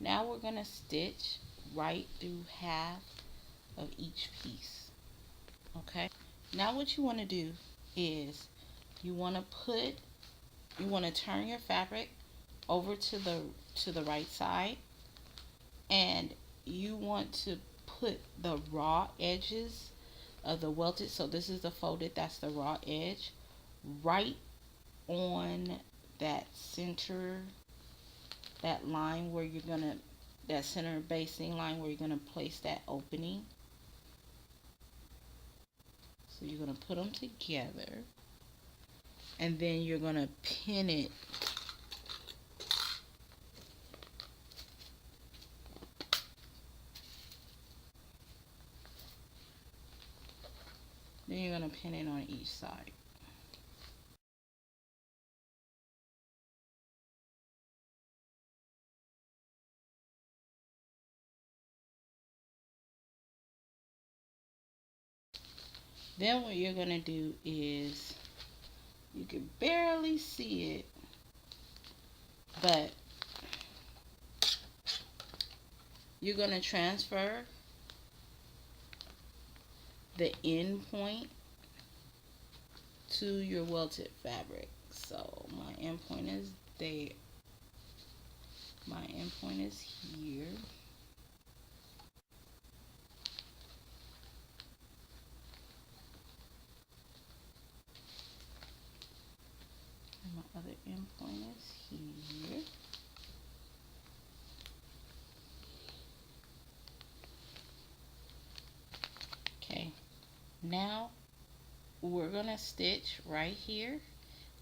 Now we're going to stitch right through half of each piece. Okay, now what you want to do is you want to turn your fabric over to the right side, and you want to put the raw edges of the welted, so this is the folded, that's the raw edge, right on that center, that line where you're gonna, that center basting line where you're gonna place that opening. So you're gonna put them together, and then you're gonna pin it on each side. Then what you're gonna do is, you can barely see it, but you're gonna transfer the end point to your welted fabric. So my end point is there. My end point is here. And my other end point is here. Okay, now we're gonna stitch right here,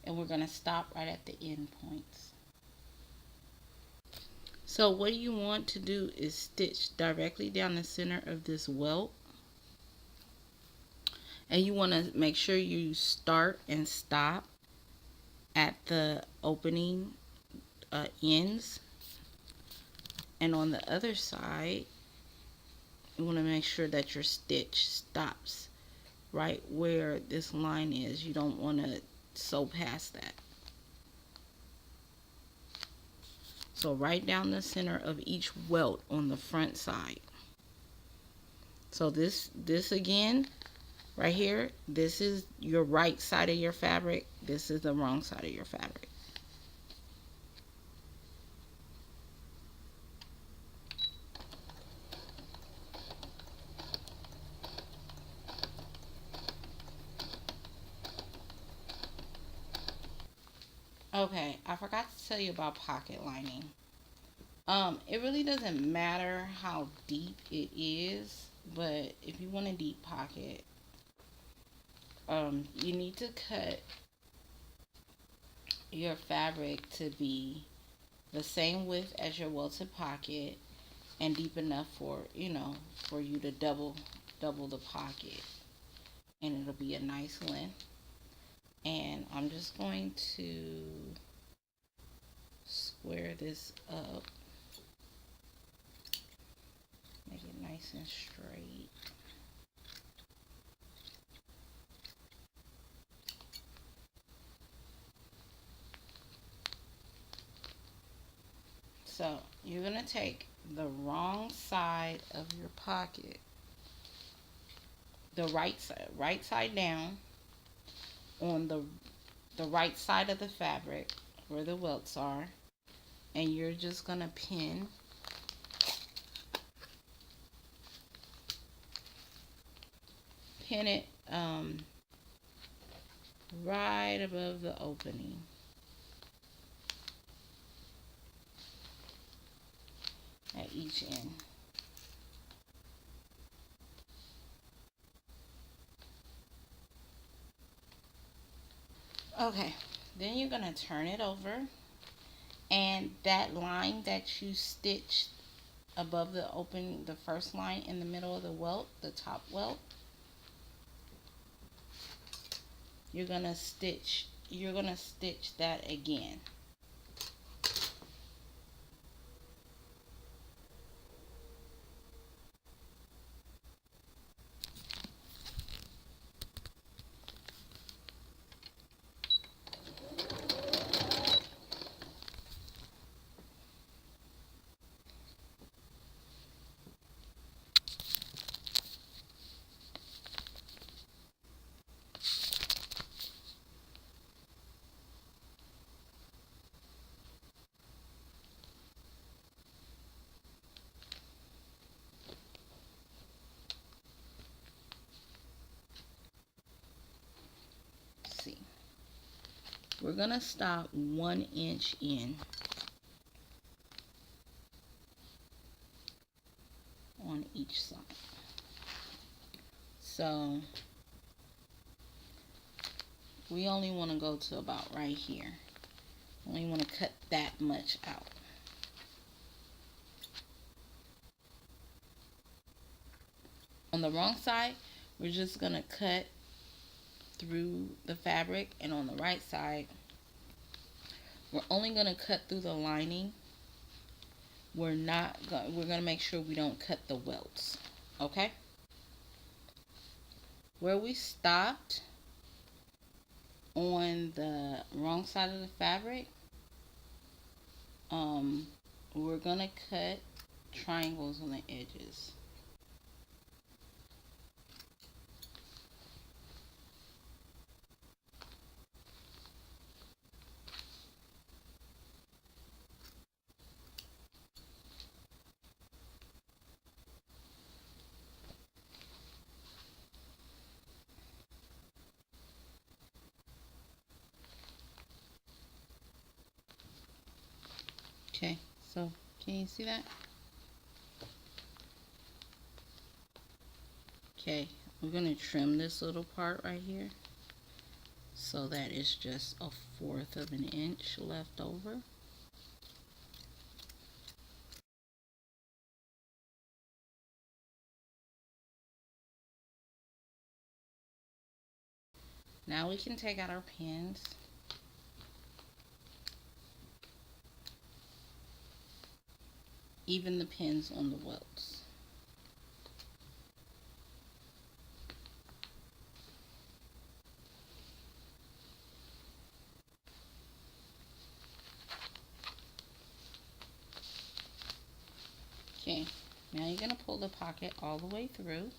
and we're gonna stop right at the end points. So what you want to do is stitch directly down the center of this welt, and you want to make sure you start and stop at the opening ends, and on the other side you want to make sure that your stitch stops right where this line is. You don't want to sew past that. So right down the center of each welt on the front side. So this again right here, this is your right side of your fabric, this is the wrong side of your fabric. Okay, I forgot to tell you about pocket lining. It really doesn't matter how deep it is, but if you want a deep pocket, you need to cut your fabric to be the same width as your welted pocket, and deep enough for, you know, for you to double the pocket, and it'll be a nice length. And I'm just going to square this up, make it nice and straight. So you're gonna take the wrong side of your pocket, the right side down on the right side of the fabric where the welts are, and you're just gonna pin it right above the opening. At each end. Okay, then you're gonna turn it over, and that line that you stitched above the opening, the first line in the middle of the welt, the top welt, you're gonna stitch that again. we're gonna stop 1 inch in on each side. So we only want to go to about right here. Only want to cut that much out. On the wrong side, we're just going to cut through the fabric, and on the right side, we're only going to cut through the lining. We're going to make sure we don't cut the welts. Okay? Where we stopped on the wrong side of the fabric, we're going to cut triangles on the edges. Okay, so can you see that? Okay, we're going to trim this little part right here so that it's just 1/4 of an inch left over. Now we can take out our pins. Even the pins on the welts. Okay, now you're going to pull the pocket all the way through,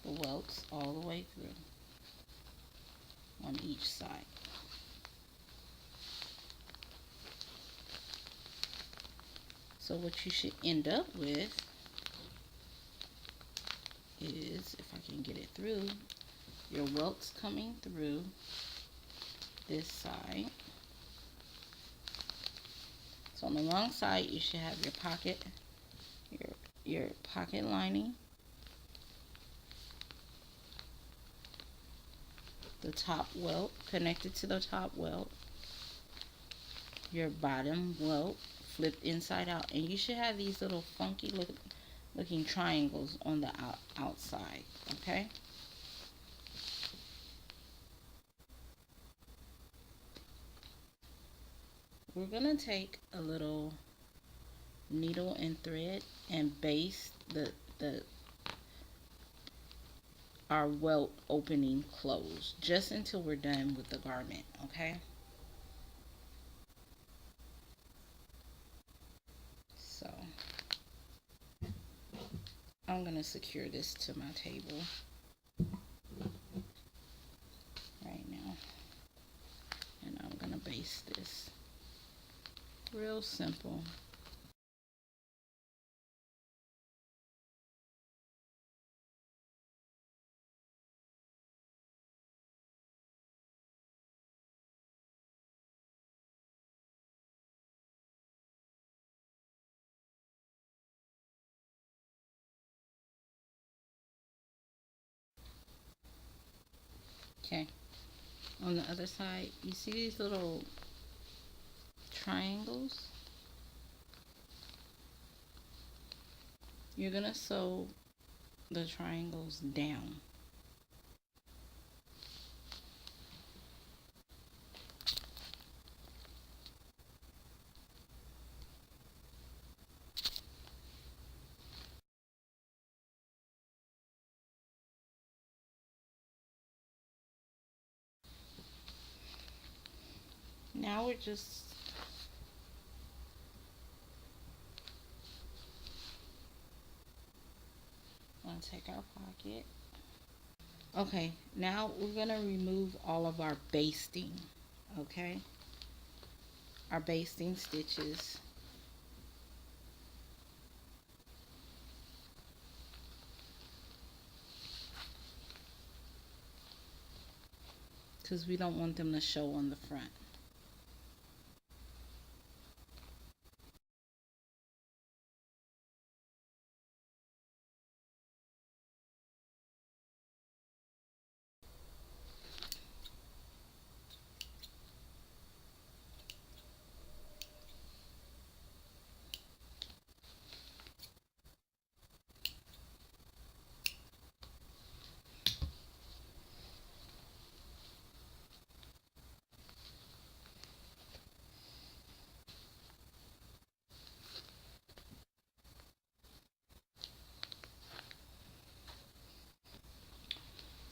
the welts all the way through on each side. So what you should end up with is, if I can get it through, your welts coming through this side. So on the wrong side, you should have your pocket, your pocket lining, the top welt connected to the top welt, your bottom welt flipped inside out, and you should have these little funky looking triangles on the outside. Okay. We're gonna take a little needle and thread and baste our welt opening closed just until we're done with the garment. Okay. So I'm gonna secure this to my table right now, and I'm gonna baste this. Real simple. Okay. On the other side, you see these little triangles? You're gonna sew the triangles down. Now we're just gonna take our pocket. Okay, now we're gonna remove all of our basting. Okay, our basting stitches. because we don't want them to show on the front.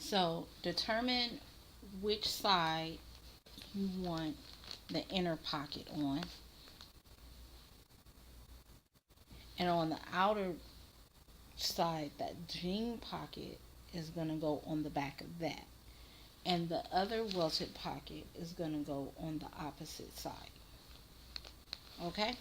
So determine which side you want the inner pocket on, and on the outer side, that jean pocket is going to go on the back of that, and the other welted pocket is going to go on the opposite side. Okay,